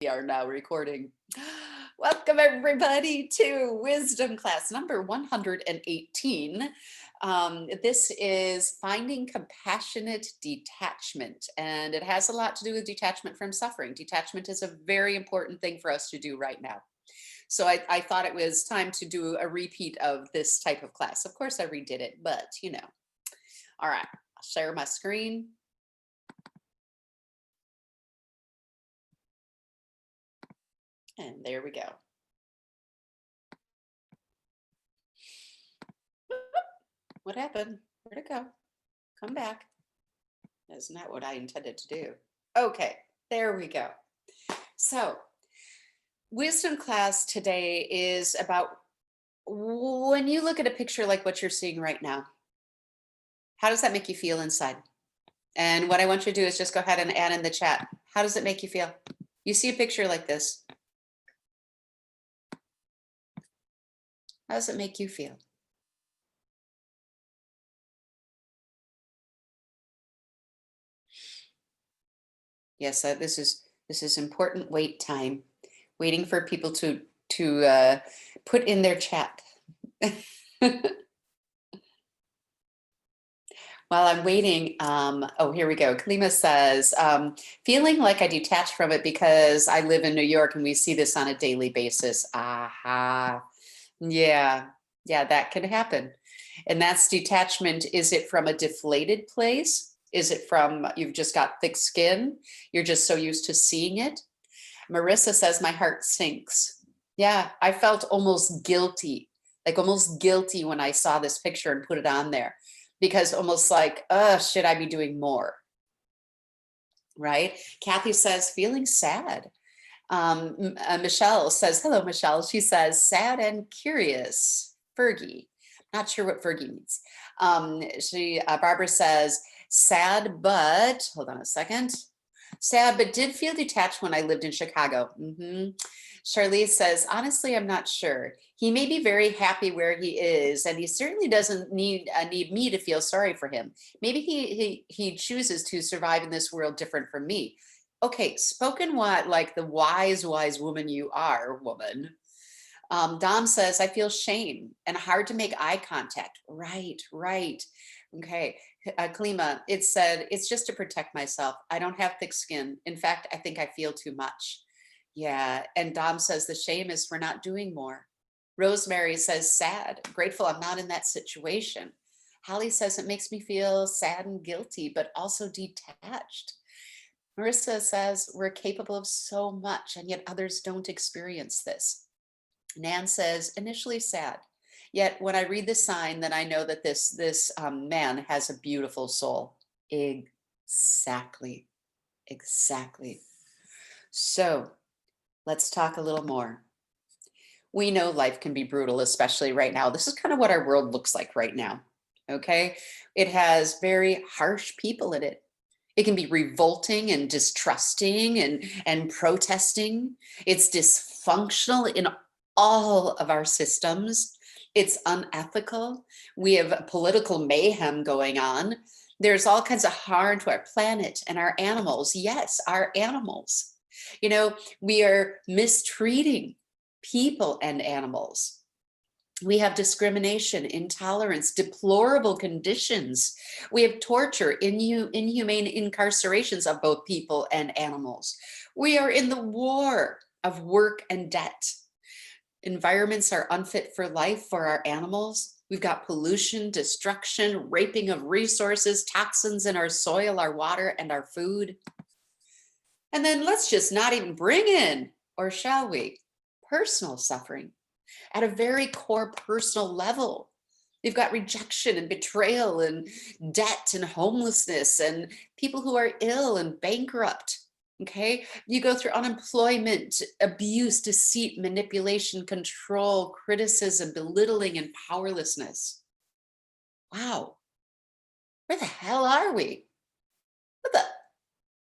We are now recording. Welcome everybody to wisdom class number 118. This is finding compassionate detachment, and it has a lot to do with detachment from suffering. Detachment is a very important thing for us to do right now. So I thought it was time to do a repeat of this type of class. Of course I redid it, but you know. All right, I'll share my screen. And there we go. What happened? Where'd it go? Come back. That's not what I intended to do. Okay, there we go. So, wisdom class today is about when you look at a picture like what you're seeing right now, how does that make you feel inside? And what I want you to do is just go ahead and add in the chat. How does it make you feel? You see a picture like this. How does it make you feel? Yes, this is important wait time, waiting for people to put in their chat. While I'm waiting, oh, here we go. Kalima says, feeling like I detach from it because I live in New York and we see this on a daily basis. Aha. Yeah, that can happen. And that's detachment. Is it from a deflated place? Is it from you've just got thick skin? You're just so used to seeing it? Marissa says, my heart sinks. Yeah, I felt almost guilty, like almost guilty when I saw this picture and put it on there, because almost like, should I be doing more? Right? Kathy says, feeling sad. Michelle says, hello, Michelle. She says, sad and curious. Fergie. Not sure what Fergie means. Barbara says, sad, but hold on a second. Sad, but did feel detached when I lived in Chicago. Charlize says, honestly, I'm not sure. He may be very happy where he is, and he certainly doesn't need me to feel sorry for him. Maybe he chooses to survive in this world different from me. Okay, spoken what, like the wise woman you are, woman. Dom says, I feel shame and hard to make eye contact. Right. Okay. Klima, it said, it's just to protect myself. I don't have thick skin. In fact, I think I feel too much. Yeah. And Dom says the shame is for not doing more. Rosemary says, sad, grateful I'm not in that situation. Holly says, it makes me feel sad and guilty, but also detached. Marissa says, we're capable of so much, and yet others don't experience this. Nan says, initially sad. Yet when I read the sign, then I know that this man has a beautiful soul. Exactly. So let's talk a little more. We know life can be brutal, especially right now. This is kind of what our world looks like right now. Okay. It has very harsh people in it. It can be revolting and distrusting and protesting. It's dysfunctional in all of our systems. It's unethical. We have political mayhem going on. There's all kinds of harm to our planet and our animals. Yes, our animals. You know, we are mistreating people and animals. We have discrimination, intolerance, deplorable conditions. We have torture, inhumane incarcerations of both people and animals. We are in the war of work and debt. Environments are unfit for life for our animals. We've got pollution, destruction, raping of resources, toxins in our soil, our water, and our food. And then let's just not even bring in, or shall we, personal suffering. At a very core personal level, you've got rejection and betrayal and debt and homelessness and people who are ill and bankrupt. Okay, you go through unemployment, abuse, deceit, manipulation, control, criticism, belittling, and powerlessness. Wow, where the hell are we?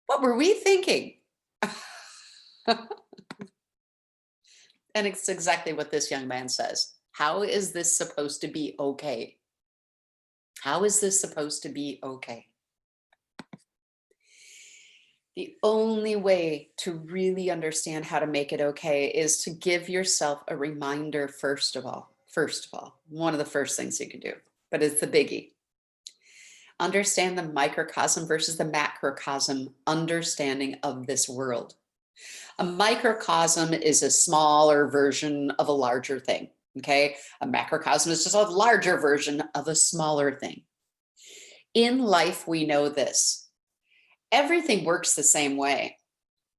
What were we thinking? And it's exactly what this young man says. How is this supposed to be okay? How is this supposed to be okay? The only way to really understand how to make it okay is to give yourself a reminder, first of all, one of the first things you can do, but it's the biggie. Understand the microcosm versus the macrocosm understanding of this world. A microcosm is a smaller version of a larger thing. Okay. A macrocosm is just a larger version of a smaller thing. In life, we know this. Everything works the same way.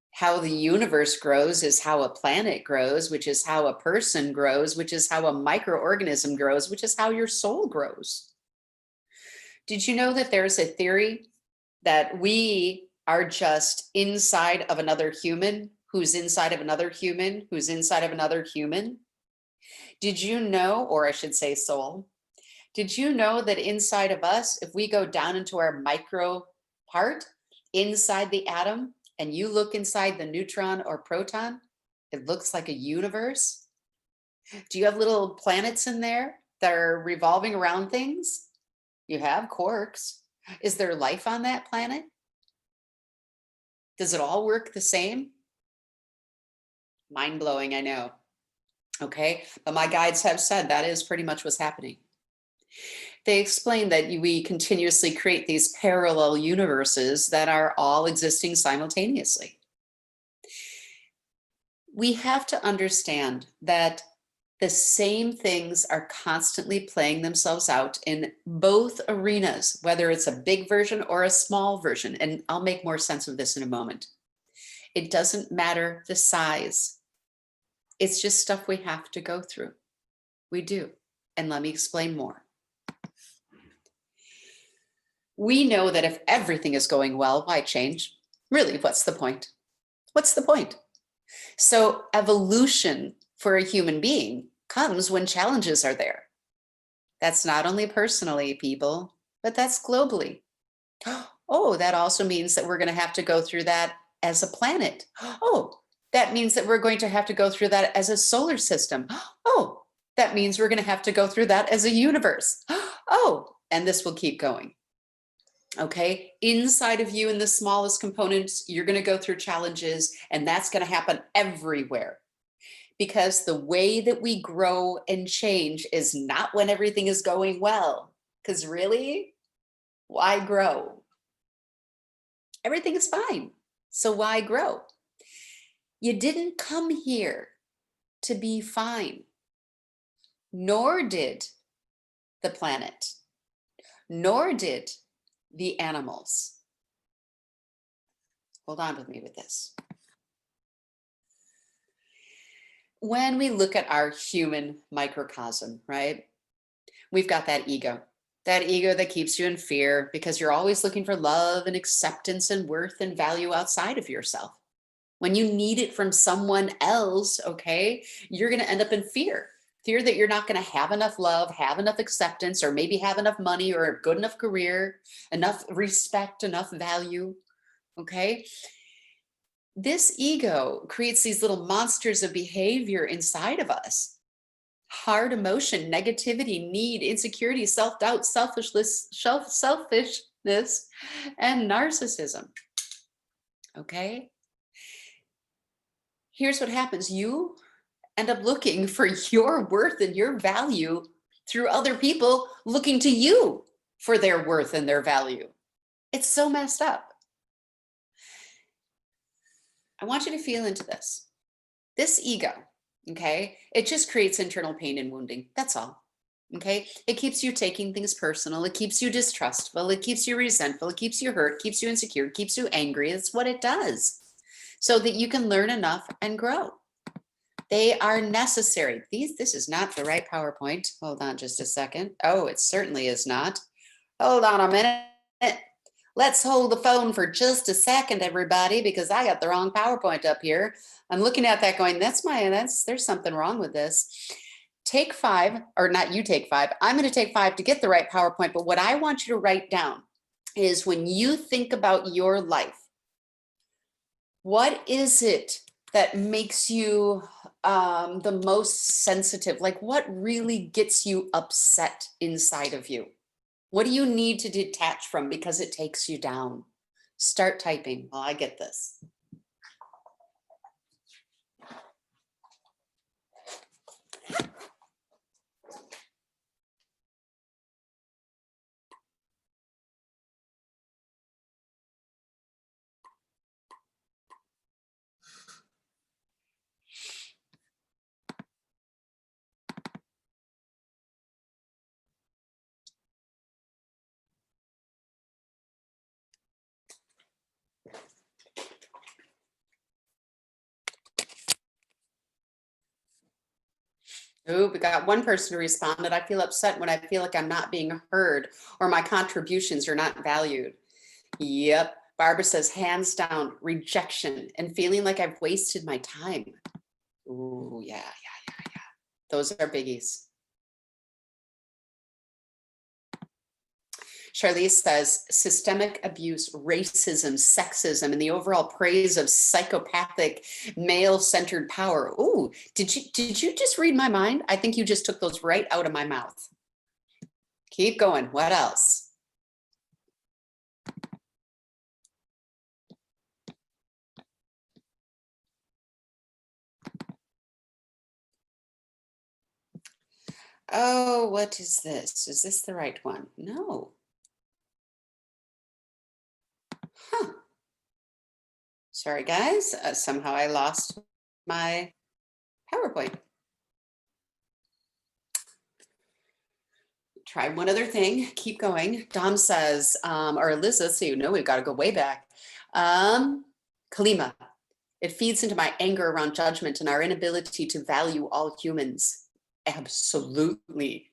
How the universe grows is how a planet grows, which is how a person grows, which is how a microorganism grows, which is how your soul grows. Did you know that there's a theory that we are just inside of another human, who's inside of another human, who's inside of another human? Did you know, or I should say soul, did you know that inside of us, if we go down into our micro part, inside the atom, and you look inside the neutron or proton, it looks like a universe? Do you have little planets in there that are revolving around things? You have quarks. Is there life on that planet? Does it all work the same? Mind blowing, I know. Okay, but my guides have said that is pretty much what's happening. They explain that we continuously create these parallel universes that are all existing simultaneously. We have to understand that the same things are constantly playing themselves out in both arenas, whether it's a big version or a small version. And I'll make more sense of this in a moment. It doesn't matter the size. It's just stuff we have to go through. We do. And let me explain more. We know that if everything is going well, why change? Really, what's the point? What's the point? So evolution for a human being comes when challenges are there. That's not only personally, people, but that's globally. Oh, that also means that we're going to have to go through that as a planet. Oh, that means that we're going to have to go through that as a solar system. Oh, that means we're going to have to go through that as a universe. Oh, and this will keep going. Okay, inside of you in the smallest components, you're going to go through challenges, and that's going to happen everywhere. Because the way that we grow and change is not when everything is going well. Because really, why grow? Everything is fine. So why grow? You didn't come here to be fine, nor did the planet, nor did the animals. Hold on with me with this. When we look at our human microcosm, right? We've got that ego that keeps you in fear because you're always looking for love and acceptance and worth and value outside of yourself. When you need it from someone else, okay, you're going to end up in fear. Fear that you're not going to have enough love, have enough acceptance, or maybe have enough money or a good enough career, enough respect, enough value, okay? This ego creates these little monsters of behavior inside of us. Hard emotion, negativity, need, insecurity, self-doubt, selfishness, and narcissism. Okay? Here's what happens. You end up looking for your worth and your value through other people looking to you for their worth and their value. It's so messed up. I want you to feel into this. This ego, okay, it just creates internal pain and wounding. That's all. Okay, it keeps you taking things personal. It keeps you distrustful. It keeps you resentful. It keeps you hurt, keeps you insecure, it keeps you angry. That's what it does, so that you can learn enough and grow. They are necessary. This is not the right PowerPoint. Hold on just a second. Oh, it certainly is not. Hold on a minute. Let's hold the phone for just a second, everybody, because I got the wrong PowerPoint up here. I'm looking at that going, there's something wrong with this. Take 5, or not you take 5. I'm going to take 5 to get the right PowerPoint. But what I want you to write down is when you think about your life, what is it that makes you the most sensitive? Like what really gets you upset inside of you? What do you need to detach from because it takes you down? Start typing while I get this. Oh, we got one person who responded. I feel upset when I feel like I'm not being heard or my contributions are not valued. Yep. Barbara says, hands down, rejection and feeling like I've wasted my time. Ooh, yeah. Those are biggies. Charlize says, systemic abuse, racism, sexism, and the overall praise of psychopathic male-centered power. Ooh, did you just read my mind? I think you just took those right out of my mouth. Keep going. What else? Oh, what is this? Is this the right one? No. Huh. Sorry, guys. Somehow I lost my PowerPoint. Try one other thing. Keep going. Dom says, or Liz, let's see. No, we've got to go way back. Kalima. It feeds into my anger around judgment and our inability to value all humans. Absolutely.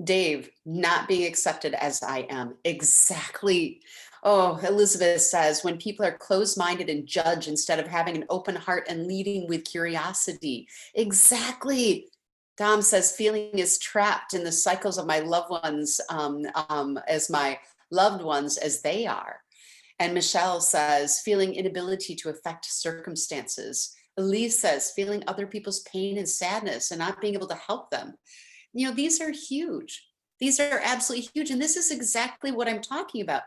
Dave, not being accepted as I am. Exactly. Oh, Elizabeth says, when people are closed-minded and judge instead of having an open heart and leading with curiosity. Exactly. Dom says, feeling is trapped in the cycles of my loved ones as my loved ones as they are. And Michelle says, feeling inability to affect circumstances. Elise says, feeling other people's pain and sadness and not being able to help them. You know, these are huge. These are absolutely huge. And this is exactly what I'm talking about.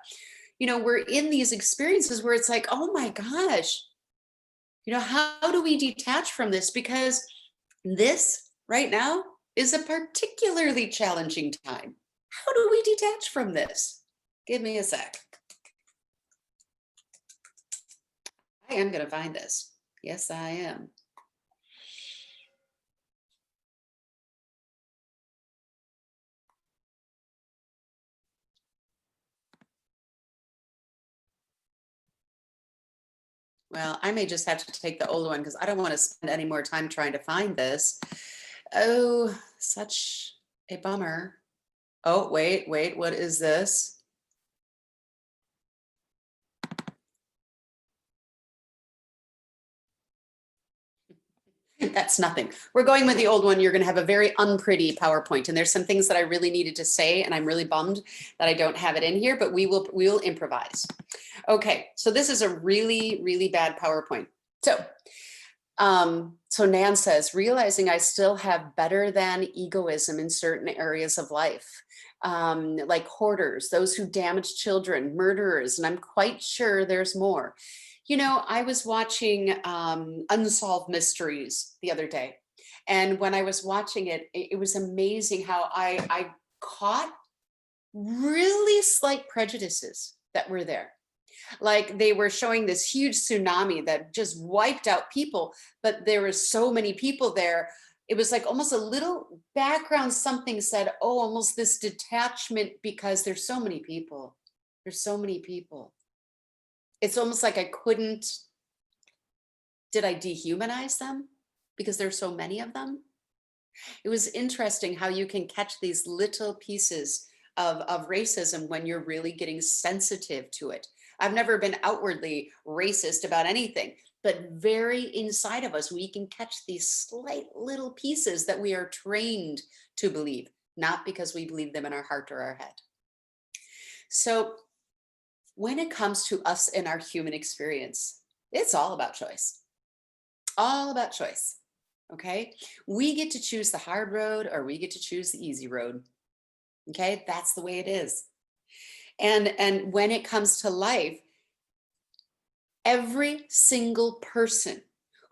You know, we're in these experiences where it's like, oh my gosh, you know, how do we detach from this? Because this right now is a particularly challenging time. How do we detach from this? Give me a sec. I am going to find this. Yes, I am. Well, I may just have to take the old one because I don't want to spend any more time trying to find this. Oh, such a bummer. Oh, wait, what is this? That's nothing. We're going with the old one. You're going to have a very unpretty PowerPoint. And there's some things that I really needed to say, and I'm really bummed that I don't have it in here, but we will improvise. Okay, so this is a really, really bad PowerPoint. So Nan says, realizing I still have better than egoism in certain areas of life, like hoarders, those who damage children, murderers, and I'm quite sure there's more. You know, I was watching Unsolved Mysteries the other day. And when I was watching it, it was amazing how I caught really slight prejudices that were there. Like they were showing this huge tsunami that just wiped out people, but there were so many people there. It was like almost a little background, something said, oh, almost this detachment because there's so many people. There's so many people. It's almost like I couldn't, did I dehumanize them because there's so many of them? It was interesting how you can catch these little pieces of racism when you're really getting sensitive to it. I've never been outwardly racist about anything, but very inside of us, we can catch these slight little pieces that we are trained to believe, not because we believe them in our heart or our head. So when it comes to us in our human experience, it's all about choice. All about choice. Okay, we get to choose the hard road or we get to choose the easy road. Okay, that's the way it is. And when it comes to life, Every single person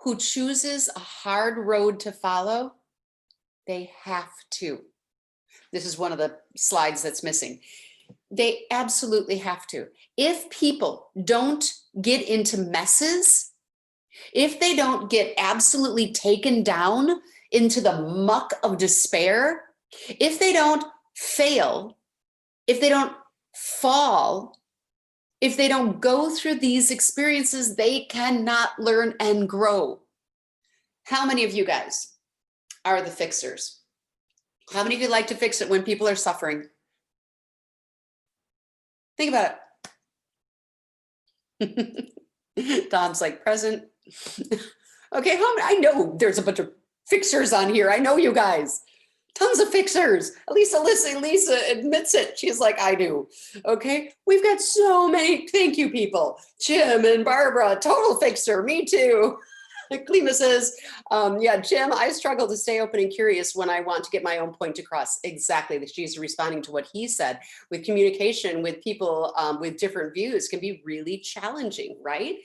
who chooses a hard road to follow, they have to. This is one of the slides that's missing. They absolutely have to. If people don't get into messes, if they don't get absolutely taken down into the muck of despair, if they don't fail, if they don't fall, if they don't go through these experiences, they cannot learn and grow. How many of you guys are the fixers? How many of you like to fix it when people are suffering? Think about it. Don's like, present. Okay, I know there's a bunch of fixers on here. I know you guys. Tons of fixers. At least Lisa admits it. She's like, I do. Okay, we've got so many. Thank you, people. Jim and Barbara, total fixer. Me too. Klima says, yeah, Jim, I struggle to stay open and curious when I want to get my own point across. Exactly. She's responding to what he said. With communication with people with different views can be really challenging, right?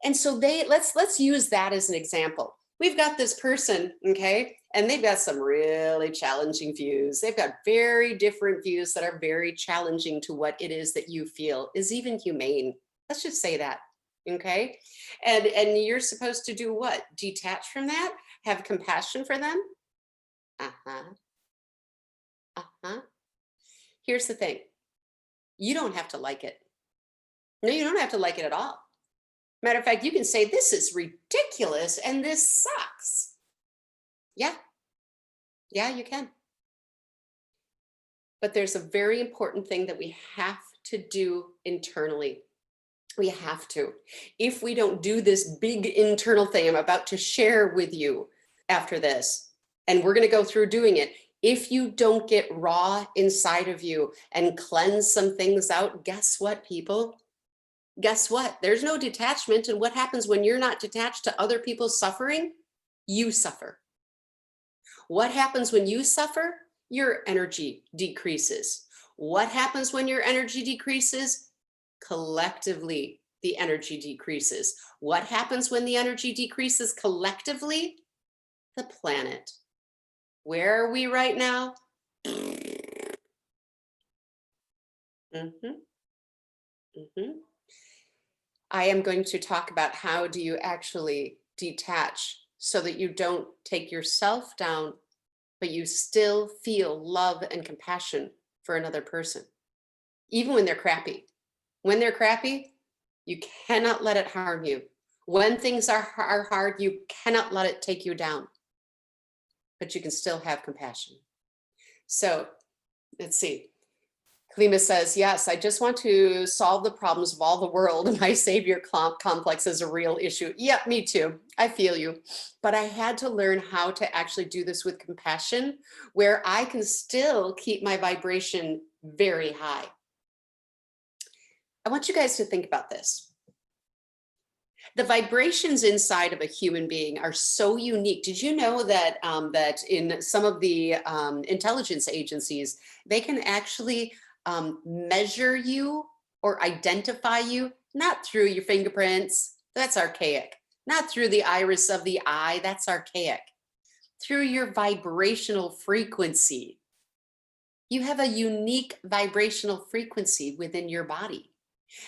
And so let's use that as an example. We've got this person, okay, and they've got some really challenging views. They've got very different views that are very challenging to what it is that you feel is even humane. Let's just say that. Okay. And you're supposed to do what? Detach from that? Have compassion for them? Uh-huh. Uh-huh. Here's the thing. You don't have to like it. No, you don't have to like it at all. Matter of fact, you can say, this is ridiculous and this sucks. Yeah. Yeah, you can. But there's a very important thing that we have to do internally. We have to. If we don't do this big internal thing I'm about to share with you after this, and we're going to go through doing it, if you don't get raw inside of you and cleanse some things out, guess what, people? Guess what? There's no detachment. And what happens when you're not detached to other people's suffering? You suffer. What happens when you suffer? Your energy decreases. What happens when your energy decreases? Collectively, the energy decreases. What happens when the energy decreases collectively? The planet. Where are we right now? I am going to talk about how do you actually detach so that you don't take yourself down, but you still feel love and compassion for another person, even when they're crappy. When they're crappy, you cannot let it harm you. When things are hard, you cannot let it take you down, but you can still have compassion. So let's see. Klima says, yes, I just want to solve the problems of all the world. My savior complex is a real issue. Yep, me too. I feel you. But I had to learn how to actually do this with compassion, where I can still keep my vibration very high. I want you guys to think about this. The vibrations inside of a human being are so unique. Did you know that that in some of the intelligence agencies, they can actually measure you or identify you, not through your fingerprints, that's archaic, not through the iris of the eye, that's archaic, through your vibrational frequency. You have a unique vibrational frequency within your body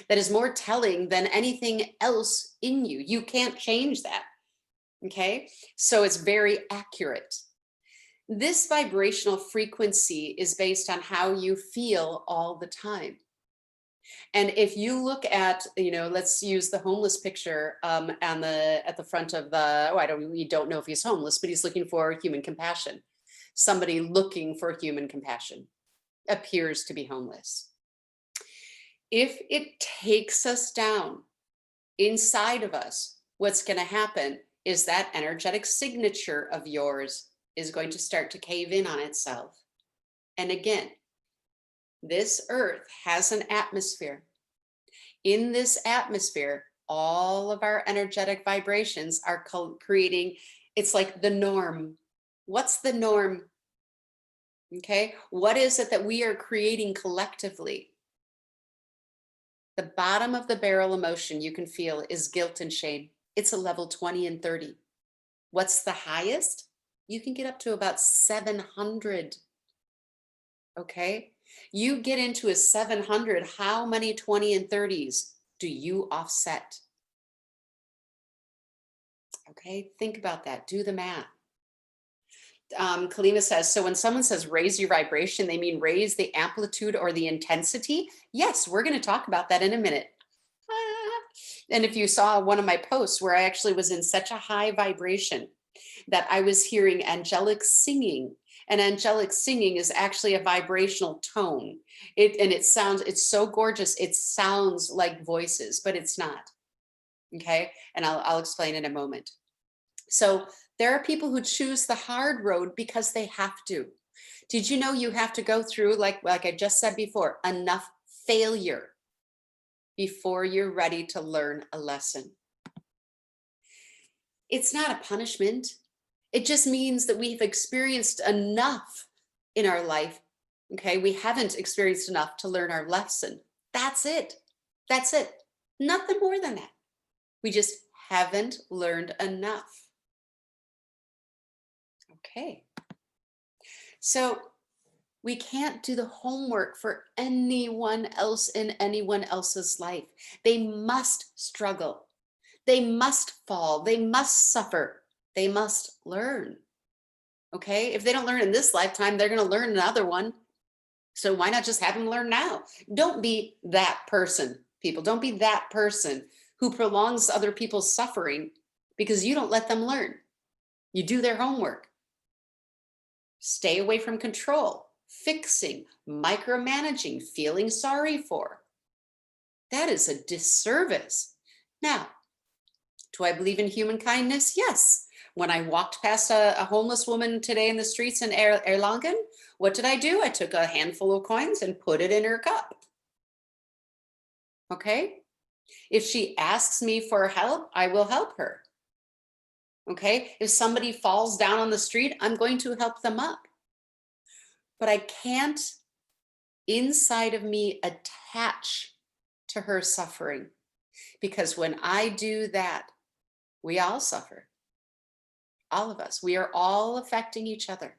that is more telling than anything else in you. You can't change that. Okay, so it's very accurate. This vibrational frequency is based on how you feel all the time. And if you look at, let's use the homeless picture at the front of the, we don't know if he's homeless, but he's looking for human compassion. Somebody looking for human compassion appears to be homeless. If it takes us down inside of us, what's going to happen is that energetic signature of yours is going to start to cave in on itself. And again, this earth has an atmosphere. In this atmosphere, all of our energetic vibrations are creating, it's like the norm. What's the norm? Okay, what is it that we are creating collectively? The bottom of the barrel emotion you can feel is guilt and shame. It's a level 20 and 30. What's the highest? You can get up to about 700. Okay. You get into a 700, how many 20 and 30s do you offset? Okay. Think about that. Do the math. Kalima says, so when someone says raise your vibration, they mean raise the amplitude or the intensity. Yes, we're going to talk about that in a minute. And if you saw one of my posts where I actually was in such a high vibration that I was hearing angelic singing, and angelic singing is actually a vibrational tone. It's so gorgeous. It sounds like voices, but it's not. Okay. And I'll explain in a moment. So there are people who choose the hard road because they have to. Did you know you have to go through, like I just said before, enough failure before you're ready to learn a lesson? It's not a punishment. It just means that we've experienced enough in our life. Okay, we haven't experienced enough to learn our lesson. That's it. That's it. Nothing more than that. We just haven't learned enough. Okay. So we can't do the homework for anyone else in anyone else's life. They must struggle. They must fall. They must suffer. They must learn. Okay. If they don't learn in this lifetime, they're going to learn another one. So why not just have them learn now? Don't be that person, people. Don't be that person who prolongs other people's suffering because you don't let them learn. You do their homework. Stay away from control, fixing, micromanaging, feeling sorry for. That is a disservice. Now, do I believe in human kindness? Yes. When I walked past a homeless woman today in the streets in Erlangen, what did I do? I took a handful of coins and put it in her cup. Okay. If she asks me for help, I will help her. Okay. If somebody falls down on the street, I'm going to help them up. But I can't inside of me attach to her suffering, because when I do that, we all suffer. All of us, we are all affecting each other.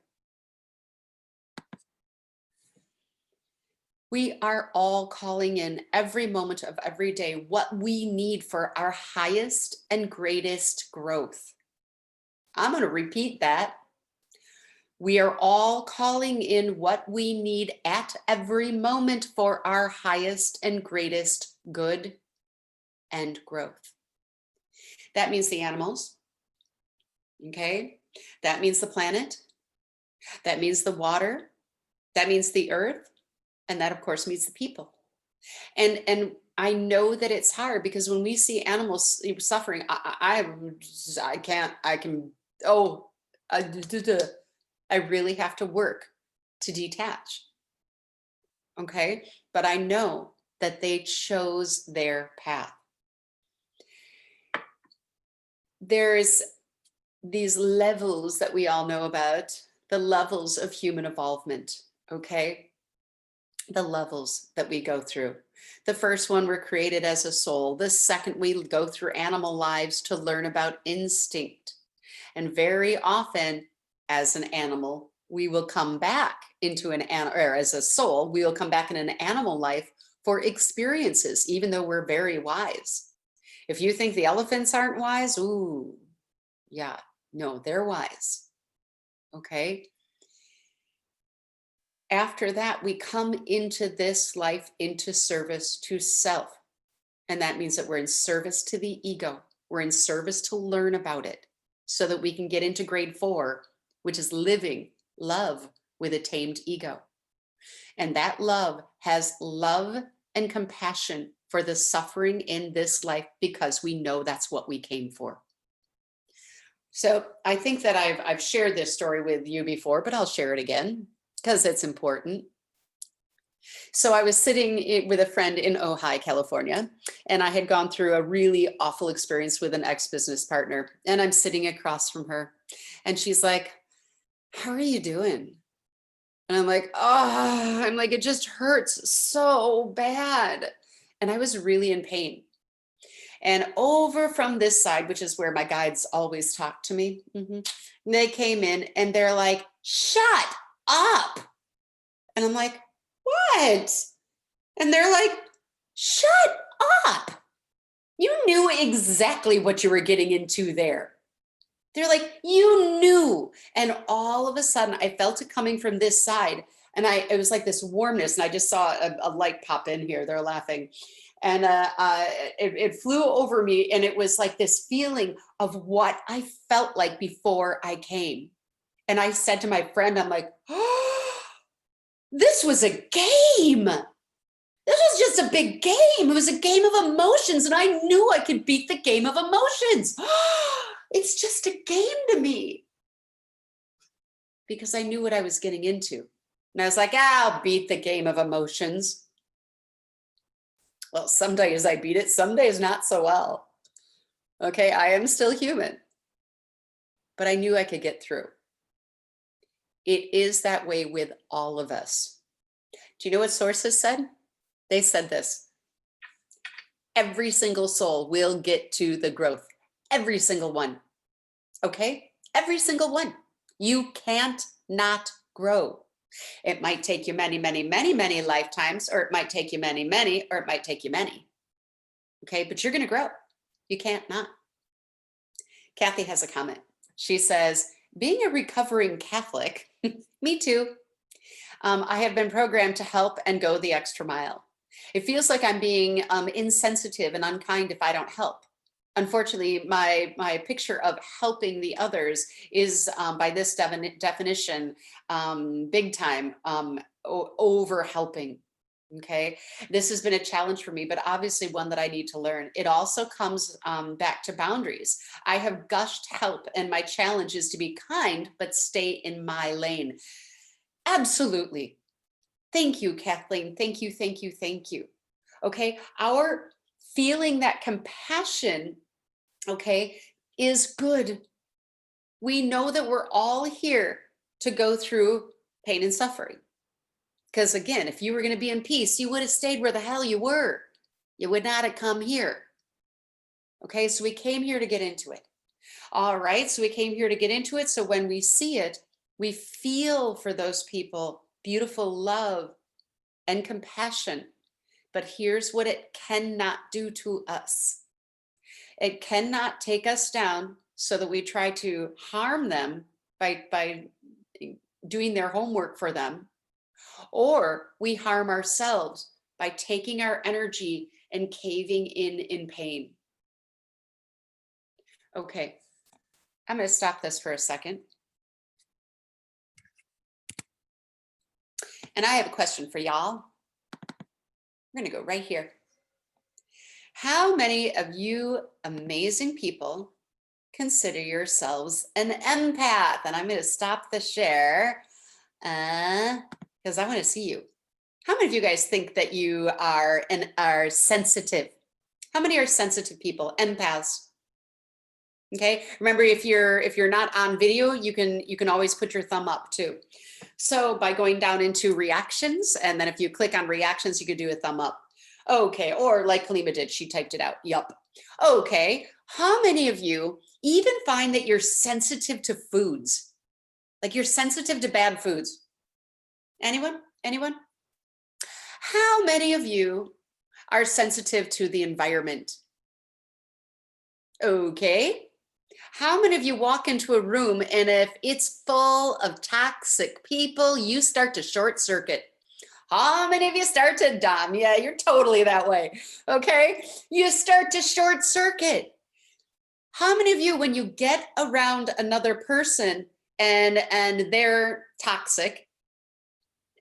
We are all calling in every moment of every day what we need for our highest and greatest growth. I'm going to repeat that. We are all calling in what we need at every moment for our highest and greatest good and growth. That means the animals. Okay. That means the planet. That means the water. That means the earth. And that, of course, means the people. And I know that it's hard because when we see animals suffering, I really have to work to detach. Okay. But I know that they chose their path. There's these levels that we all know about, the levels of human evolvement. Okay. The levels that we go through. The first one, we're created as a soul. The second, we go through animal lives to learn about instinct. And very often, as an animal, we will come back into an animal, or as a soul, we will come back in an animal life for experiences, even though we're very wise. If you think the elephants aren't wise, ooh, yeah, no, they're wise. Okay. After that, we come into this life into service to self. And that means that we're in service to the ego. We're in service to learn about it so that we can get into grade 4, which is living love with a tamed ego. And that love has love and compassion for the suffering in this life because we know that's what we came for. So I think that I've shared this story with you before, but I'll share it again because it's important. So I was sitting with a friend in Ojai, California, and I had gone through a really awful experience with an ex-business partner. And I'm sitting across from her and she's like, how are you doing? And I'm like, it just hurts so bad. and I was really in pain. And over from this side, which is where my guides always talk to me, they came in and they're like, shut up. And I'm like, what? And they're like, shut up. You knew exactly what you were getting into there. They're like, you knew. And all of a sudden, I felt it coming from this side. And it was like this warmness. And I just saw a light pop in here. They're laughing. And it flew over me. And it was like this feeling of what I felt like before I came. And I said to my friend, I'm like, oh, this was a game. This was just a big game. It was a game of emotions. And I knew I could beat the game of emotions. It's just a game to me. Because I knew what I was getting into. And I was like, I'll beat the game of emotions. Well, some days I beat it, some days not so well. Okay, I am still human. But I knew I could get through. It is that way with all of us. Do you know what sources said? They said this. Every single soul will get to the growth. Every single one. Okay? Every single one. You can't not grow. It might take you many, many, many, many lifetimes, or it might take you many, many, or it might take you many. Okay? But you're going to grow. You can't not. Kathy has a comment. She says, being a recovering Catholic, me too. I have been programmed to help and go the extra mile. It feels like I'm being insensitive and unkind if I don't help. Unfortunately, my picture of helping the others is, by this definition, big time over helping. Okay, this has been a challenge for me, but obviously one that I need to learn. It also comes back to boundaries. I have gushed help, and my challenge is to be kind, but stay in my lane. Absolutely. Thank you, Kathleen. Thank you, thank you, thank you. Okay, our feeling that compassion, okay, is good. We know that we're all here to go through pain and suffering. Because again, if you were going to be in peace, you would have stayed where the hell you were. You would not have come here. Okay, so we came here to get into it. All right, so we came here to get into it. So when we see it, we feel for those people beautiful love and compassion. But here's what it cannot do to us. It cannot take us down so that we try to harm them by doing their homework for them, or we harm ourselves by taking our energy and caving in pain. Okay, I'm going to stop this for a second. And I have a question for y'all. We're going to go right here. How many of you amazing people consider yourselves an empath? And I'm going to stop the share because I want to see you. How many of you guys think that you are sensitive? How many are sensitive people, empaths? Okay, remember, if you're not on video, you can always put your thumb up too. So by going down into reactions, and then if you click on reactions, you could do a thumb up. Okay, or like Kalima did, she typed it out. Yup. Okay, how many of you even find that you're sensitive to foods? Like you're sensitive to bad foods? Anyone? Anyone? How many of you are sensitive to the environment? Okay. How many of you walk into a room and if it's full of toxic people, you start to short circuit? How many of you start to Dom? Yeah, you're totally that way. Okay. You start to short circuit. How many of you, when you get around another person and they're toxic,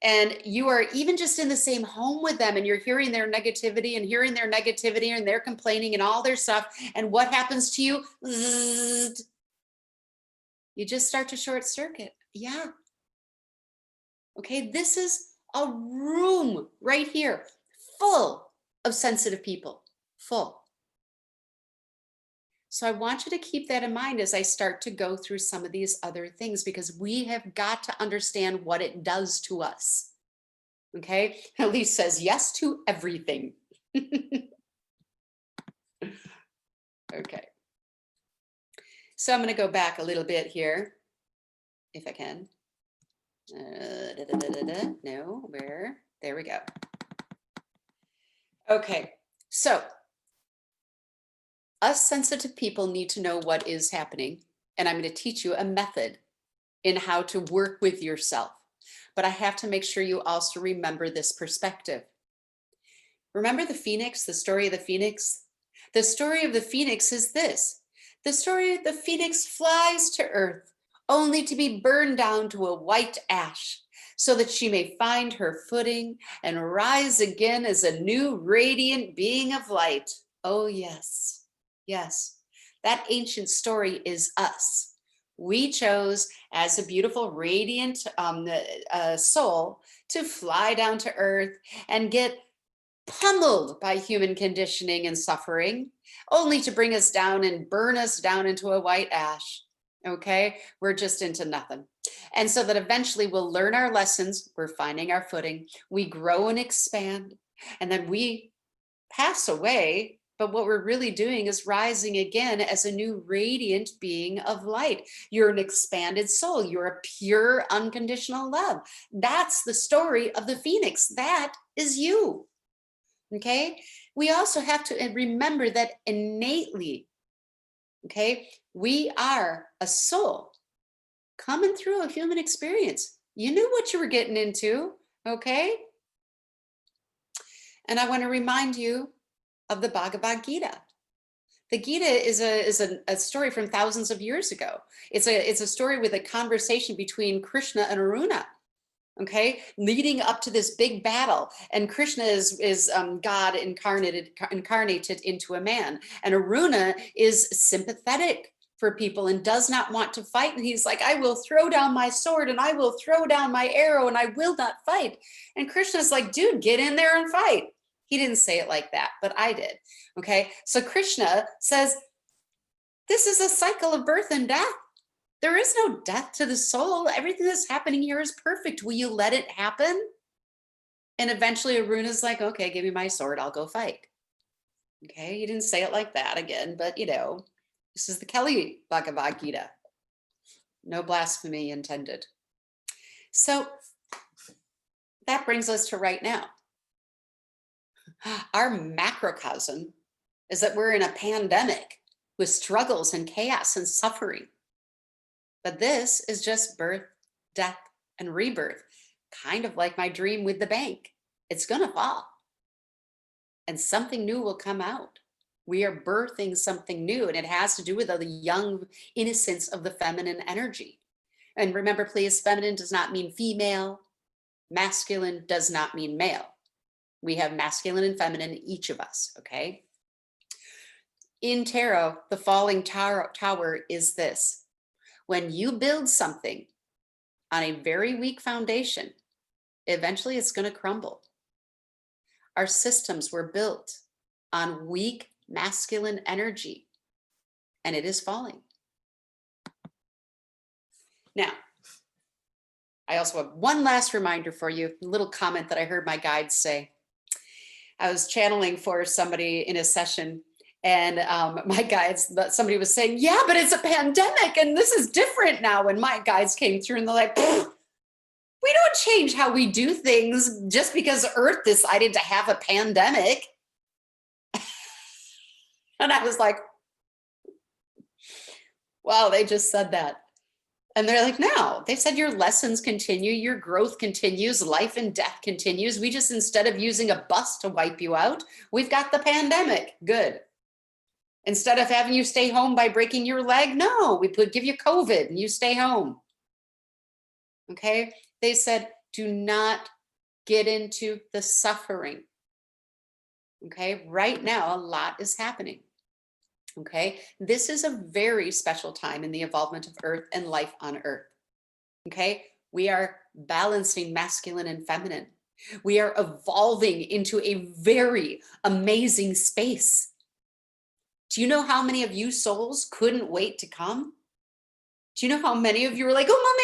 and you are even just in the same home with them and you're hearing their negativity and they're complaining and all their stuff, and what happens to you? Zzz, you just start to short circuit. Yeah. Okay, this is a room right here full of sensitive people, full. So I want you to keep that in mind as I start to go through some of these other things, because we have got to understand what it does to us. Okay, Elise says yes to everything. Okay. So I'm going to go back a little bit here, if I can. No, where? There we go. Okay, so us sensitive people need to know what is happening, and I'm going to teach you a method in how to work with yourself. But I have to make sure you also remember this perspective. Remember the phoenix, the story of the phoenix? The story of the phoenix is this. The story of the phoenix flies to earth only to be burned down to a white ash so that she may find her footing and rise again as a new radiant being of light. Oh, yes, yes. That ancient story is us. We chose as a beautiful, radiant soul to fly down to earth and get pummeled by human conditioning and suffering, only to bring us down and burn us down into a white ash. Okay, we're just into nothing. And so that eventually we'll learn our lessons, we're finding our footing, we grow and expand, and then we pass away. But what we're really doing is rising again as a new radiant being of light. You're an expanded soul. You're a pure, unconditional love. That's the story of the phoenix. That is you. Okay, we also have to remember that innately, okay, we are a soul coming through a human experience. You knew what you were getting into, okay? And I want to remind you of the Bhagavad Gita. The Gita is a story from thousands of years ago. It's a story with a conversation between Krishna and Aruna. Okay, leading up to this big battle, and Krishna is God incarnated into a man, and Aruna is sympathetic for people and does not want to fight, and he's like, I will throw down my sword and I will throw down my arrow and I will not fight. And Krishna's like, dude, get in there and fight. He didn't say it like that, but I did. Okay, so Krishna says, this is a cycle of birth and death. There is no death to the soul. Everything that's happening here is perfect. Will you let it happen? And eventually Aruna's like, okay, give me my sword. I'll go fight. Okay, he didn't say it like that again, but you know, this is the Kelly Bhagavad Gita. No blasphemy intended. So that brings us to right now. Our macrocosm is that we're in a pandemic with struggles and chaos and suffering. But this is just birth, death, and rebirth, kind of like my dream with the bank. It's going to fall, and something new will come out. We are birthing something new, and it has to do with the young innocence of the feminine energy. And remember, please, feminine does not mean female. Masculine does not mean male. We have masculine and feminine in each of us, okay? In tarot, the falling tower is this. When you build something on a very weak foundation, eventually it's going to crumble. Our systems were built on weak masculine energy, and it is falling. Now, I also have one last reminder for you, a little comment that I heard my guides say. I was channeling for somebody in a session, and my guides, somebody was saying, yeah, but it's a pandemic and this is different now. And my guides came through and they're like, we don't change how we do things just because Earth decided to have a pandemic. And I was like, wow, they just said that. And they're like, no, they said your lessons continue, your growth continues, life and death continues. We just, instead of using a bus to wipe you out, we've got the pandemic. Good. Instead of having you stay home by breaking your leg, no, we could give you COVID and you stay home. Okay, they said, do not get into the suffering. Okay, right now, a lot is happening. Okay, this is a very special time in the evolvement of Earth and life on Earth. Okay, we are balancing masculine and feminine. We are evolving into a very amazing space. Do you know how many of you souls couldn't wait to come? Do you know how many of you were like, oh,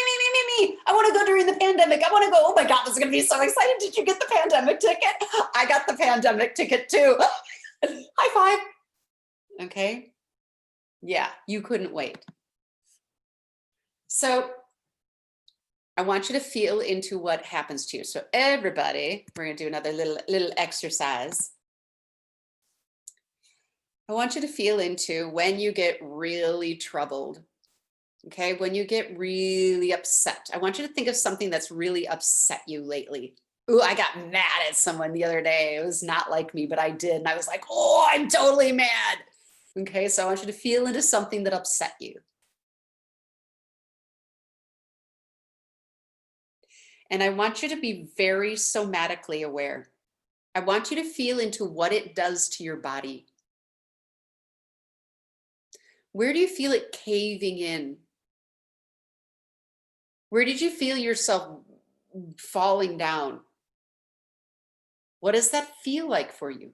me. I want to go during the pandemic. I want to go. Oh my God, this is going to be so exciting. Did you get the pandemic ticket? I got the pandemic ticket too. High five. Okay. Yeah, you couldn't wait. So I want you to feel into what happens to you. So everybody, we're going to do another little exercise. I want you to feel into when you get really troubled. Okay, when you get really upset, I want you to think of something that's really upset you lately. Ooh, I got mad at someone the other day. It was not like me, but I did. And I was like, oh, I'm totally mad. Okay, so I want you to feel into something that upset you. And I want you to be very somatically aware. I want you to feel into what it does to your body. Where do you feel it caving in? Where did you feel yourself falling down? What does that feel like for you?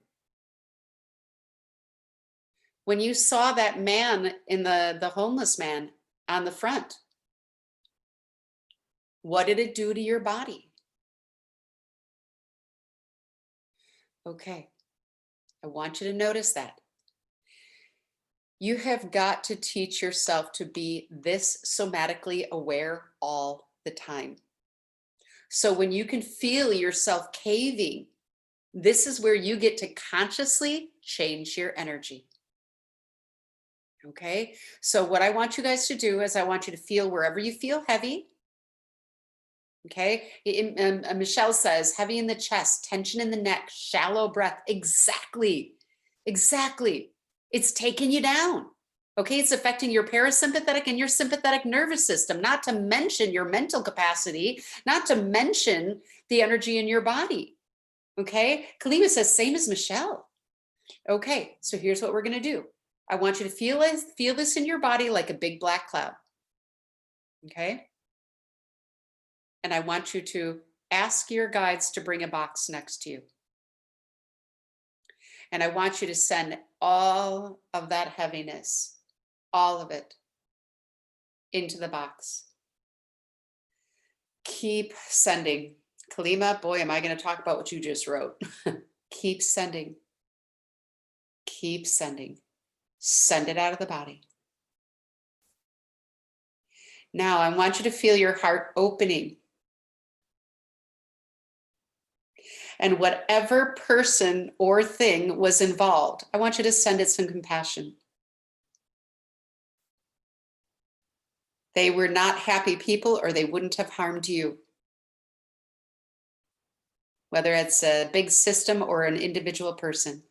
When you saw that man in the homeless man on the front, what did it do to your body? Okay, I want you to notice that. You have got to teach yourself to be this somatically aware all the time. So when you can feel yourself caving, this is where you get to consciously change your energy. Okay, so what I want you guys to do is I want you to feel wherever you feel heavy. Okay, Michelle says heavy in the chest, tension in the neck, shallow breath. Exactly. It's taking you down. Okay, it's affecting your parasympathetic and your sympathetic nervous system, not to mention your mental capacity, not to mention the energy in your body. Okay, Kalima says same as Michelle. Okay, so here's what we're going to do. I want you to feel this in your body like a big black cloud. Okay, and I want you to ask your guides to bring a box next to you. And I want you to send all of that heaviness, all of it, into the box. Keep sending. Kalima, boy, am I going to talk about what you just wrote. Keep sending. Keep sending. Send it out of the body. Now, I want you to feel your heart opening. And whatever person or thing was involved, I want you to send it some compassion. They were not happy people, or they wouldn't have harmed you. Whether it's a big system or an individual person.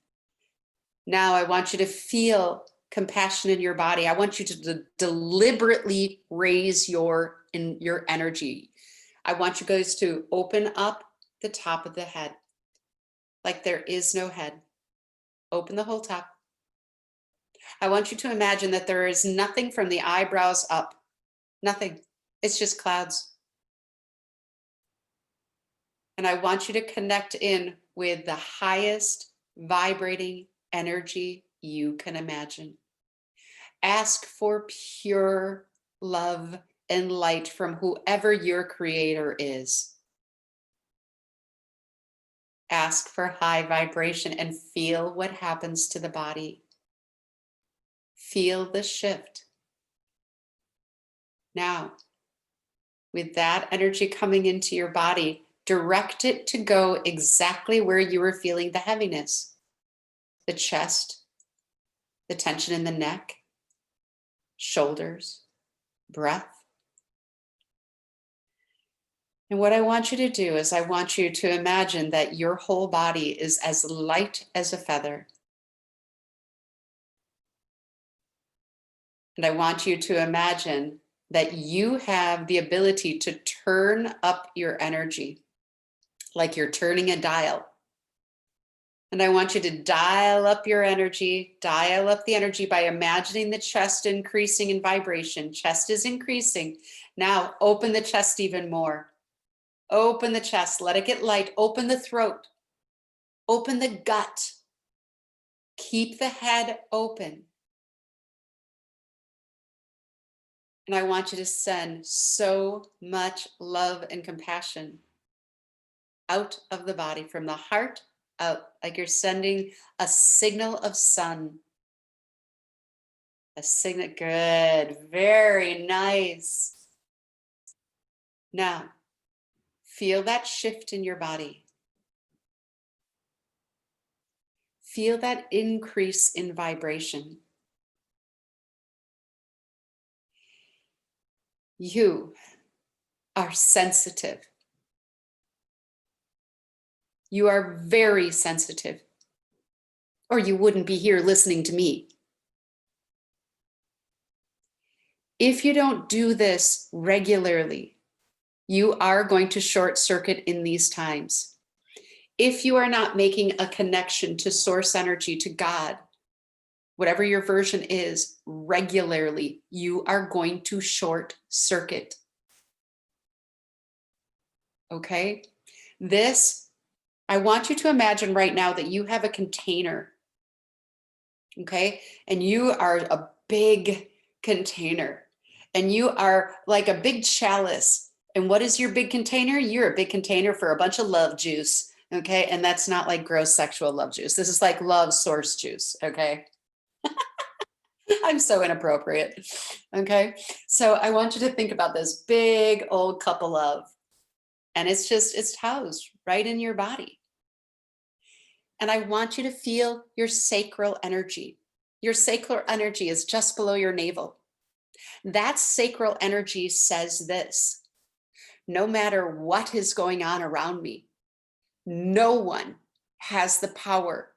Now I want you to feel compassion in your body. I want you to deliberately raise your energy. I want you guys to open up the top of the head like there is no head. Open the whole top. I want you to imagine that there is nothing from the eyebrows up. Nothing. It's just clouds. And I want you to connect in with the highest vibrating energy you can imagine. Ask for pure love and light from whoever your creator is. Ask for high vibration and feel what happens to the body. Feel the shift. Now, with that energy coming into your body, direct it to go exactly where you were feeling the heaviness, the chest, the tension in the neck, shoulders, breath. And what I want you to do is I want you to imagine that your whole body is as light as a feather. And I want you to imagine that you have the ability to turn up your energy, like you're turning a dial. And I want you to dial up your energy, dial up the energy by imagining the chest increasing in vibration. Chest is increasing. Now open the chest even more. Open the chest, let it get light. Open the throat, open the gut. Keep the head open. And I want you to send so much love and compassion out of the body, from the heart out, like you're sending a signal of sun. A signal, good, very nice. Now, feel that shift in your body. Feel that increase in vibration. You are sensitive. You are very sensitive, or you wouldn't be here listening to me. If you don't do this regularly, you are going to short circuit in these times. If you are not making a connection to source energy, to God, whatever your version is, regularly, you are going to short circuit. Okay? This, I want you to imagine right now that you have a container. Okay? And you are a big container. And you are like a big chalice. And what is your big container? You're a big container for a bunch of love juice. Okay? And that's not like gross sexual love juice. This is like love source juice. Okay? I'm so inappropriate. Okay. So I want you to think about this big old cup of love. And it's housed right in your body. And I want you to feel your sacral energy. Your sacral energy is just below your navel. That sacral energy says this: no matter what is going on around me, no one has the power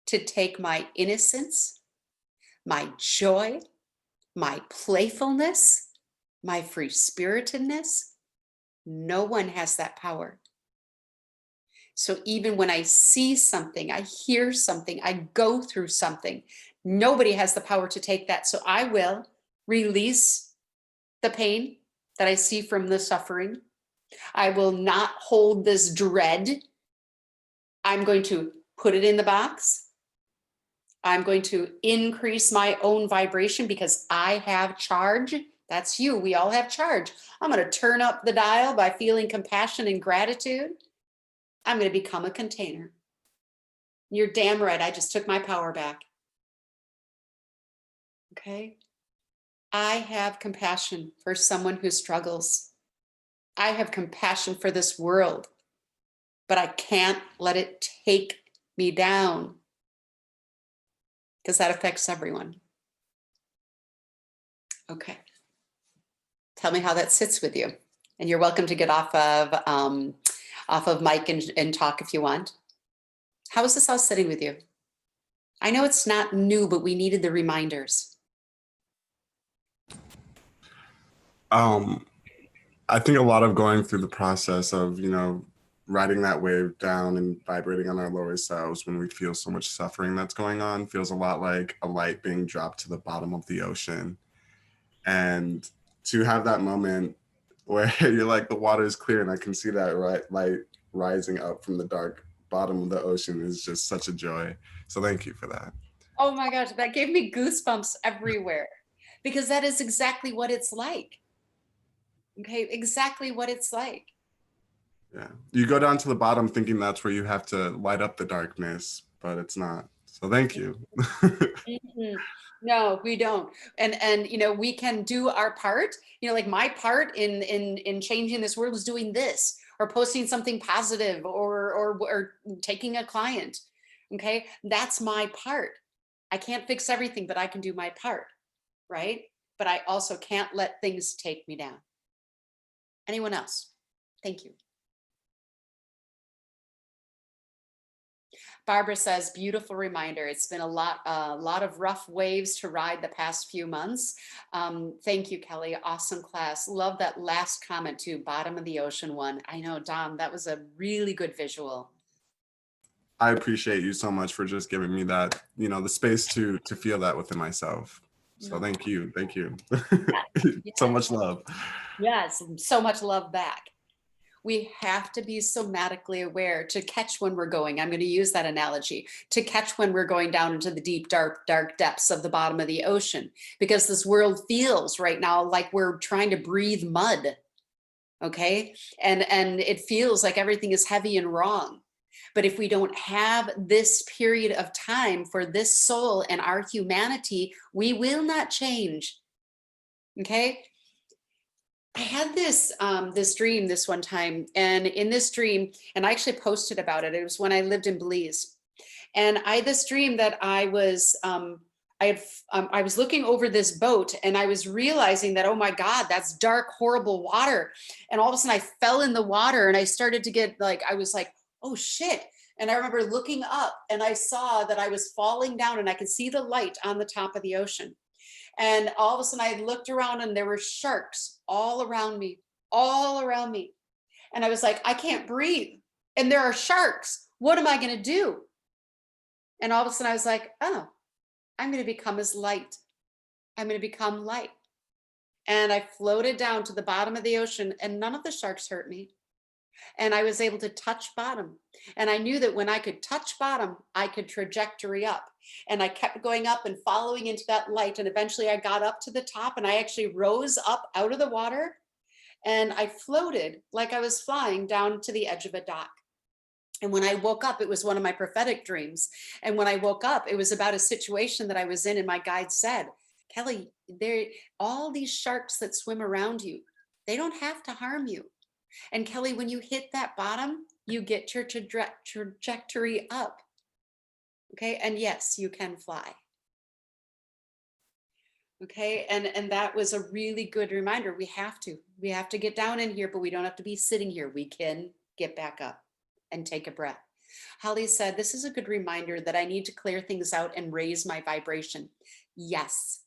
to take my innocence, my joy, my playfulness, my free spiritedness. No one has that power. So even when I see something, I hear something, I go through something, nobody has the power to take that. So I will release the pain that I see from the suffering. I will not hold this dread. I'm going to put it in the box. I'm going to increase my own vibration because I have charge. That's you. We all have charge. I'm going to turn up the dial by feeling compassion and gratitude. I'm going to become a container. You're damn right. I just took my power back. Okay. I have compassion for someone who struggles. I have compassion for this world, but I can't let it take me down because that affects everyone. Okay. Tell me how that sits with you. And you're welcome to get off of mic and talk if you want. How is this all sitting with you? I know it's not new, but we needed the reminders. I think a lot of going through the process of, riding that wave down and vibrating on our lower selves when we feel so much suffering that's going on feels a lot like a light being dropped to the bottom of the ocean. And to have that moment where you're like, the water is clear and I can see that light rising up from the dark bottom of the ocean is just such a joy. So thank you for that. Oh my gosh, that gave me goosebumps everywhere because that is exactly what it's like. Okay, exactly what it's like. Yeah. You go down to the bottom thinking that's where you have to light up the darkness, but it's not. So thank you. Mhm. No, we don't. And we can do our part. Like my part in changing this world is doing this, or posting something positive, or taking a client. Okay, that's my part. I can't fix everything, but I can do my part, right? But I also can't let things take me down. Anyone else? Thank you. Barbara says, beautiful reminder. It's been a lot of rough waves to ride the past few months. Thank you, Kelly. Awesome class. Love that last comment too, bottom of the ocean one. I know, Dom, that was a really good visual. I appreciate you so much for just giving me that, the space to feel that within myself. So thank you. Thank you. So much love. Yes, so much love back. We have to be somatically aware to catch when we're going. I'm going to use that analogy to catch when we're going down into the deep, dark, dark depths of the bottom of the ocean, because this world feels right now like we're trying to breathe mud. Okay. And it feels like everything is heavy and wrong. But if we don't have this period of time for this soul and our humanity, we will not change. Okay. I had this dream this one time, and in this dream, and I actually posted about it. It was when I lived in Belize, and I had this dream that I was looking over this boat, and I was realizing that, oh my God, that's dark, horrible water. And all of a sudden, I fell in the water, and I started to get like, I was like, oh shit. And I remember looking up, and I saw that I was falling down, and I could see the light on the top of the ocean. And all of a sudden I looked around and there were sharks all around me, all around me. And I was like, I can't breathe. And there are sharks. What am I going to do? And all of a sudden I was like, oh, I'm going to become as light. I'm going to become light. And I floated down to the bottom of the ocean, and none of the sharks hurt me. And I was able to touch bottom. And I knew that when I could touch bottom, I could trajectory up. And I kept going up and following into that light. And eventually I got up to the top, and I actually rose up out of the water, and I floated like I was flying down to the edge of a dock. And when I woke up, it was one of my prophetic dreams. And when I woke up, it was about a situation that I was in. And my guide said, Kelly, all these sharks that swim around you, they don't have to harm you. And Kelly, when you hit that bottom, you get your trajectory up. Okay. And yes, you can fly. Okay. And that was a really good reminder. We have to get down in here, but we don't have to be sitting here. We can get back up and take a breath. Holly said, this is a good reminder that I need to clear things out and raise my vibration. Yes.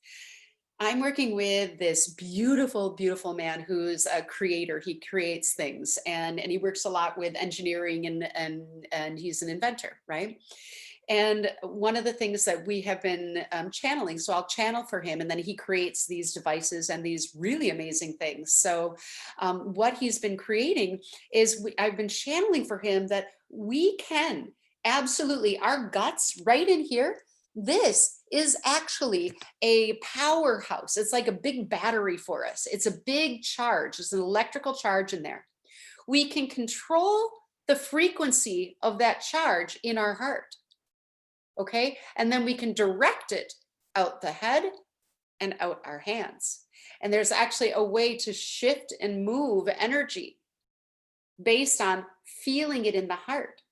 I'm working with this beautiful, beautiful man who's a creator. He creates things, and he works a lot with engineering, and he's an inventor, right? And one of the things that we have been channeling, so I'll channel for him, and then he creates these devices and these really amazing things. So what he's been creating is I've been channeling for him that we can absolutely, our guts right in here, this is actually a powerhouse. It's like a big battery for us. It's a big charge. It's an electrical charge in there. We can control the frequency of that charge in our heart. Okay. And then we can direct it out the head and out our hands. And there's actually a way to shift and move energy based on feeling it in the heart.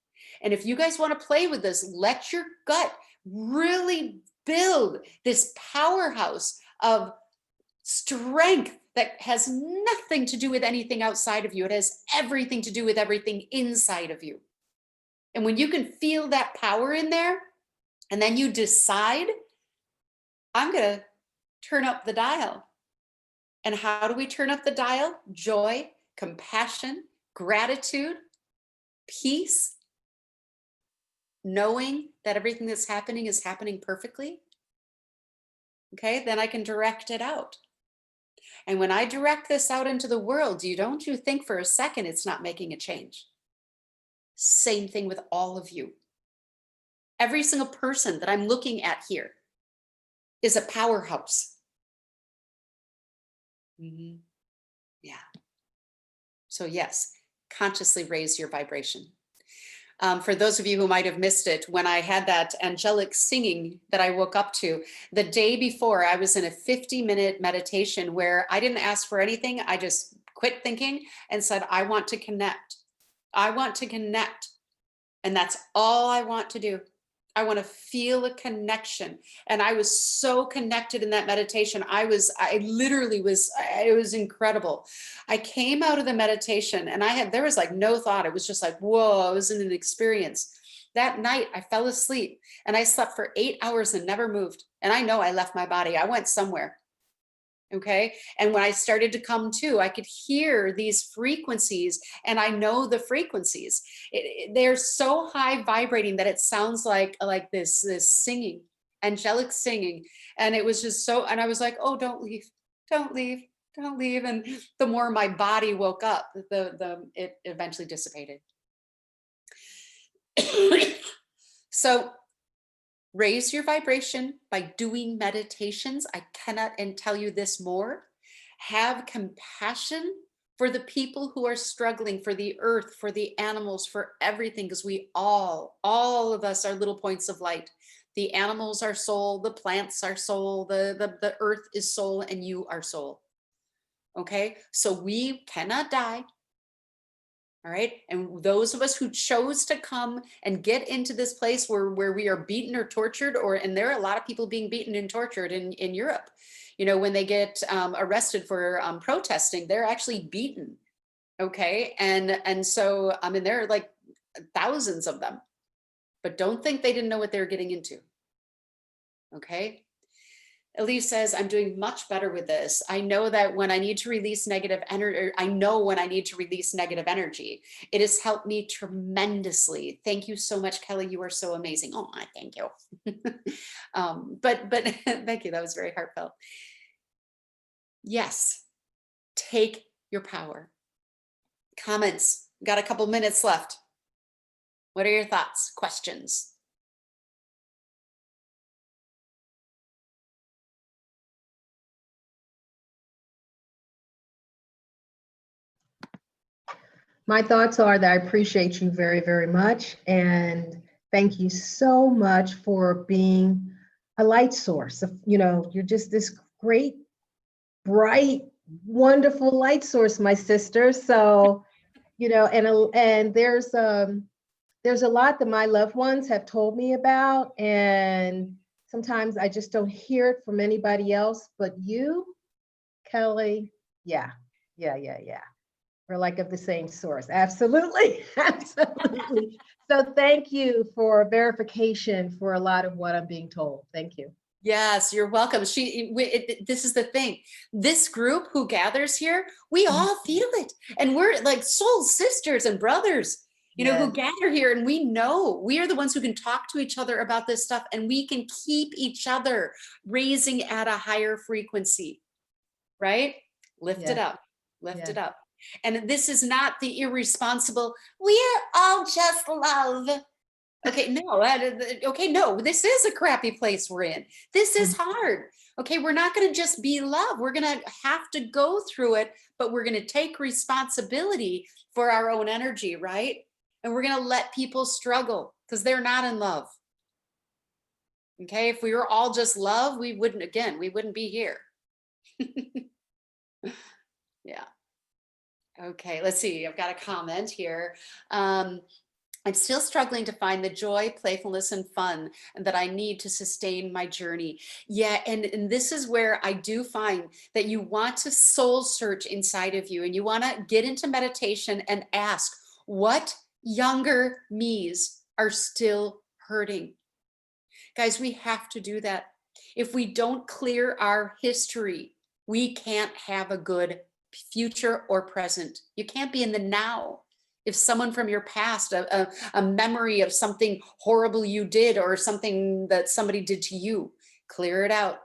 And if you guys want to play with this, let your gut really build this powerhouse of strength that has nothing to do with anything outside of you. It has everything to do with everything inside of you. And when you can feel that power in there, and then you decide, I'm going to turn up the dial. And how do we turn up the dial? Joy, compassion, gratitude, peace, knowing that everything that's happening is happening perfectly. Okay, then I can direct it out. And when I direct this out into the world, don't you think for a second it's not making a change? Same thing with all of you. Every single person that I'm looking at here is a powerhouse. Mm-hmm. Yeah. So yes, consciously raise your vibration. For those of you who might have missed it, when I had that angelic singing that I woke up to, the day before, I was in a 50-minute meditation where I didn't ask for anything. I just quit thinking and said, I want to connect. I want to connect. And that's all I want to do. I want to feel a connection. And I was so connected in that meditation. I literally was, it was incredible. I came out of the meditation and there was like no thought. It was just like, whoa, I was in an experience. That night I fell asleep and I slept for 8 hours and never moved. And I know I left my body. I went somewhere. Okay. And when I started to come to, I could hear these frequencies, and I know the frequencies. They're so high vibrating that it sounds like this singing, angelic singing. And it was just so, and I was like, oh, don't leave. Don't leave. don't leave. And the more my body woke up, it eventually dissipated. So raise your vibration by doing meditations. I cannot and tell you this more. Have compassion for the people who are struggling, for the earth, for the animals, for everything, because we all of us are little points of light. The animals are soul, the plants are soul, the earth is soul, and you are soul. Okay, so we cannot die. All right. And those of us who chose to come and get into this place where we are beaten or tortured, and there are a lot of people being beaten and tortured in Europe, when they get arrested for protesting, they're actually beaten. Okay. And so, I mean, there are like thousands of them, but don't think they didn't know what they were getting into. Okay. Elise says, I'm doing much better with this. I know that when I need to release negative energy, I know when I need to release negative energy. It has helped me tremendously. Thank you so much, Kelly. You are so amazing. Oh, thank you. But thank you. That was very heartfelt. Yes, take your power. Comments. Got a couple minutes left. What are your thoughts, questions? My thoughts are that I appreciate you very, very much. And thank you so much for being a light source. You're just this great, bright, wonderful light source, my sister. So, and there's a lot that my loved ones have told me about. And sometimes I just don't hear it from anybody else, but you, Kelly, yeah. We're like of the same source. Absolutely. Absolutely. So thank you for verification for a lot of what I'm being told. Thank you. Yes, you're welcome. This is the thing. This group who gathers here, we all feel it. And we're like soul sisters and brothers, who gather here. And we know we are the ones who can talk to each other about this stuff, and we can keep each other raising at a higher frequency, right? Lift it up, lift it up. And this is not the irresponsible, we're all just love. Okay, no, this is a crappy place we're in. This is hard. Okay, we're not going to just be love. We're going to have to go through it, but we're going to take responsibility for our own energy, right? And we're going to let people struggle because they're not in love. Okay, if we were all just love, we wouldn't be here. Yeah. Okay, let's see. I've got a comment here. I'm still struggling to find the joy, playfulness, and fun that I need to sustain my journey. Yeah, and this is where I do find that you want to soul search inside of you, and you want to get into meditation and ask, what younger me's are still hurting? Guys, we have to do that. If we don't clear our history, we can't have a good future or present. You can't be in the now. If someone from your past, a memory of something horrible you did or something that somebody did to you, clear it out,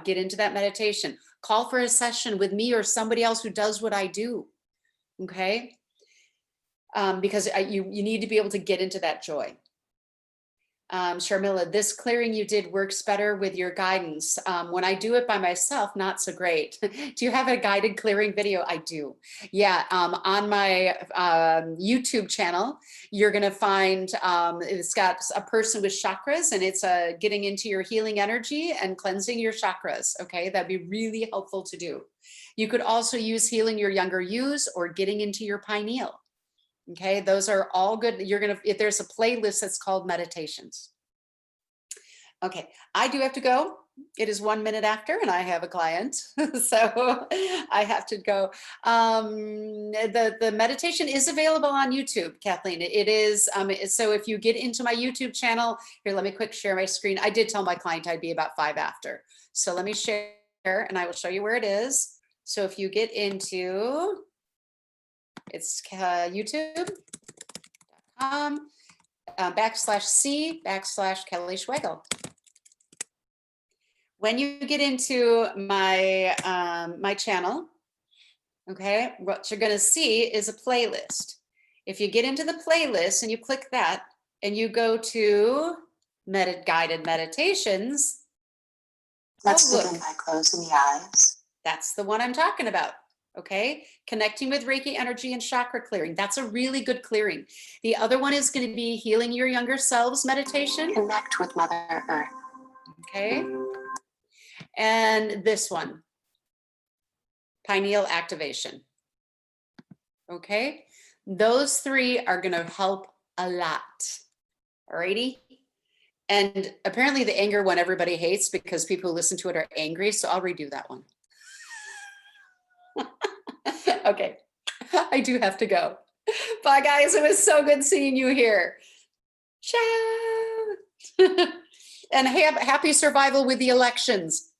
get into that meditation, call for a session with me or somebody else who does what I do, okay? Because you need to be able to get into that joy. Sharmila, this clearing you did works better with your guidance. When I do it by myself, not so great. Do you have a guided clearing video? I do. Yeah, on my YouTube channel, you're going to find it's got a person with chakras, and it's getting into your healing energy and cleansing your chakras. Okay, that'd be really helpful to do. You could also use healing your younger yous or getting into your pineal. Okay, those are all good. If there's a playlist that's called meditations. Okay, I do have to go. It is 1 minute after, and I have a client, so I have to go. The meditation is available on YouTube, Kathleen. It is. So if you get into my YouTube channel, here, let me quick share my screen. I did tell my client I'd be about 5 after. So let me share, and I will show you where it is. So if you get into, it's youtube.com /C/Kelly Schwegel. when you get into my my channel, okay, what you're going to see is a playlist. If you get into the playlist and you click that and you go to guided meditations, Let's look, begin by closing the eyes. that's the one I'm talking about. Okay, connecting with Reiki energy and chakra clearing. That's a really good clearing. The other one is going to be healing your younger selves meditation. Connect with Mother Earth. Okay, and this one, pineal activation. Okay, those three are going to help a lot. Alrighty. And apparently the anger one everybody hates because people who listen to it are angry. So I'll redo that one. Okay, I do have to go. Bye, guys. It was so good seeing you here. Ciao. And happy survival with the elections.